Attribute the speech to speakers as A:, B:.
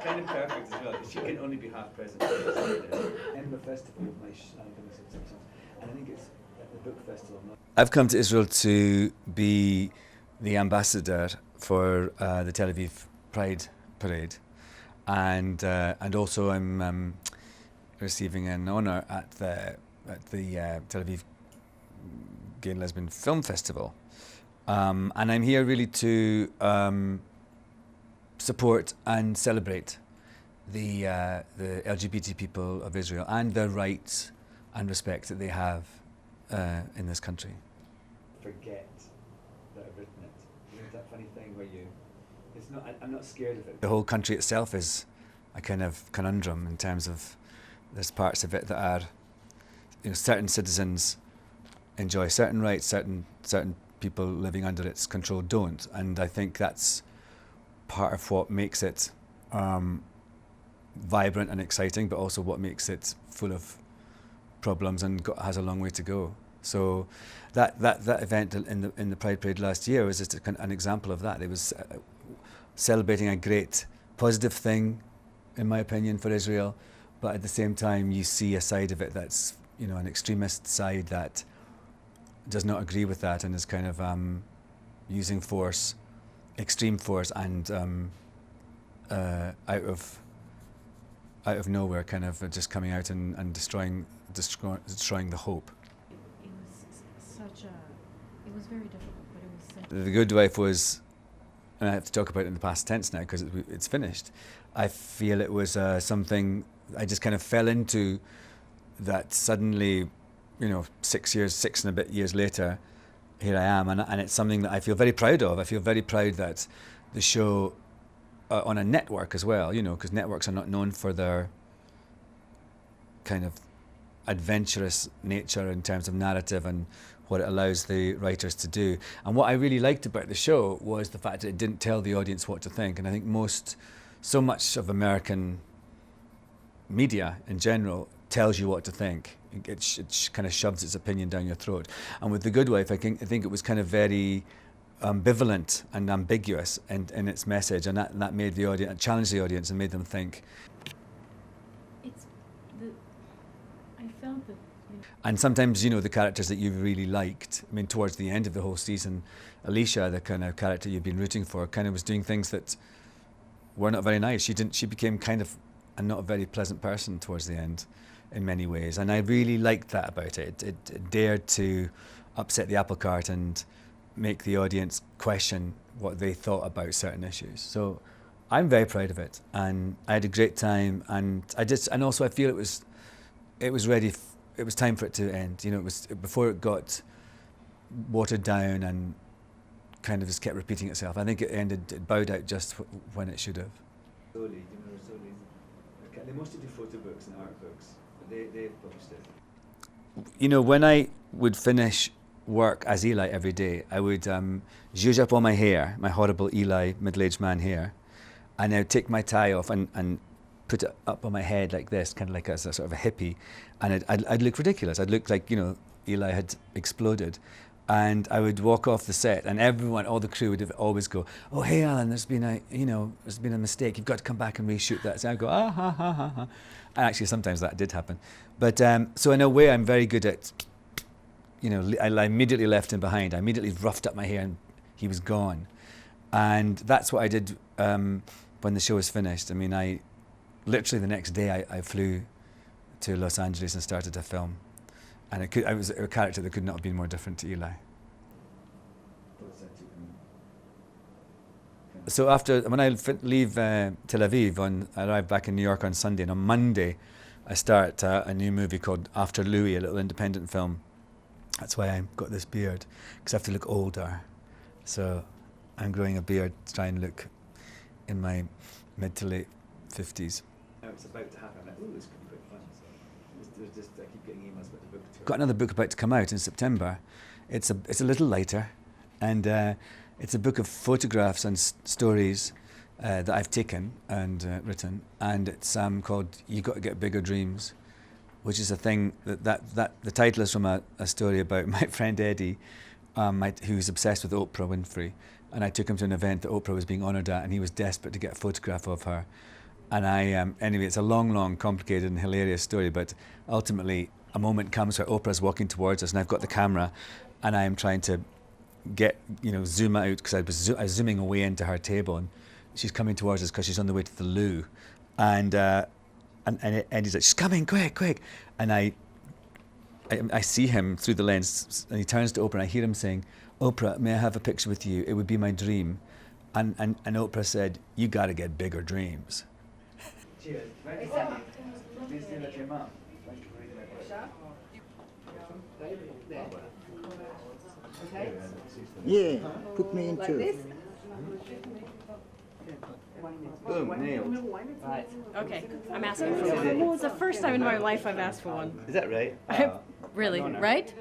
A: kind of perfect as well. She can only be half present. Edinburgh Festival, and I think it's at the book festival. I've come to Israel to be the ambassador for the Tel Aviv Pride Parade, and also I'm receiving an honour at the Tel Aviv Gay and Lesbian Film Festival, and I'm here really to support and celebrate the LGBT people of Israel and their rights and respect that they have in this country. Forget that I've written it. You know that funny thing where it's not. I'm not scared of it. The whole country itself is a kind of conundrum in terms of there's parts of it that are, certain citizens enjoy certain rights, certain people living under its control don't, and I think that's part of what makes it vibrant and exciting, but also what makes it full of problems and has a long way to go. So that event in the Pride Parade last year was just an example of that. It was celebrating a great positive thing, in my opinion, for Israel, but at the same time you see a side of it that's an extremist side that does not agree with that and is kind of using force, extreme force, and out of nowhere, kind of just coming out and destroying the hope.
B: It was very difficult, but it was.
A: The Good Wife was, and I have to talk about it in the past tense now because it's finished. I feel it was something I just kind of fell into, that suddenly, 6 and a bit years later, here I am, and it's something that I feel very proud of. I feel very proud that the show, on a network as well, because networks are not known for their kind of adventurous nature in terms of narrative and what it allows the writers to do. And what I really liked about the show was the fact that it didn't tell the audience what to think. And I think so much of American media in general tells you what to think. It kind of shoves its opinion down your throat. And with The Good Wife, I think it was kind of very ambivalent and ambiguous in its message, and that made the audience, challenged the audience and made them think.
B: I felt that.
A: And sometimes, the characters that you really liked, towards the end of the whole season, Alicia, the kind of character you've been rooting for, kind of was doing things that were not very nice. She became kind of a not a very pleasant person towards the end in many ways. And I really liked that about it. It dared to upset the apple cart and make the audience question what they thought about certain issues. So I'm very proud of it, and I had a great time, and also I feel it was ready. It was time for it to end. It was before it got watered down and kind of just kept repeating itself. I think it bowed out just when it should have. They mostly do photo books and art books, but they published it. When I would finish work as Eli every day, I would zhuzh up all my hair, my horrible Eli middle-aged man hair, and I would take my tie off and put it up on my head like this, kind of like as a sort of a hippie, and I'd look ridiculous. I'd look like, Eli had exploded. And I would walk off the set, and all the crew would always go, "Oh, hey, Alan, there's been a mistake. You've got to come back and reshoot that." So I'd go, "Ah, ha, ha, ha, ha." And actually, sometimes that did happen. But so in a way, I'm very good at, I immediately left him behind. I immediately roughed up my hair, and he was gone. And that's what I did when the show was finished. I literally the next day, I flew to Los Angeles and started to film. And I was a character that could not have been more different to Eli. So when I leave Tel Aviv, I arrive back in New York on Sunday, and on Monday I start a new movie called After Louie, a little independent film. That's why I've got this beard, because I have to look older. So I'm growing a beard to try and look in my mid to late 50s. Now it's about to happen. This could be quite fun. I keep getting emails about the book. Got another book about to come out in September. It's a little lighter, and it's a book of photographs and stories that I've taken and written, and it's called "You Got to Get Bigger Dreams," which is a thing that the title is from a story about my friend Eddie, who's obsessed with Oprah Winfrey, and I took him to an event that Oprah was being honoured at, and he was desperate to get a photograph of her. And anyway, it's a long, complicated and hilarious story, but ultimately a moment comes where Oprah's walking towards us and I've got the camera and I am trying to zoom out because I was zooming away into her table and she's coming towards us because she's on the way to the loo. And Eddie's like, she's coming, quick. And I see him through the lens and he turns to Oprah and I hear him saying, Oprah, may I have a picture with you? It would be my dream. And Oprah said, you got to get bigger dreams. Cheers. Please do that to your mom.
C: Yeah, put me in
D: Like
C: too.
D: this?
A: Boom, nailed.
D: Right. Okay, I'm asking for one. Well, it's the first time in my life I've asked for one.
C: Is that right?
D: Really, right?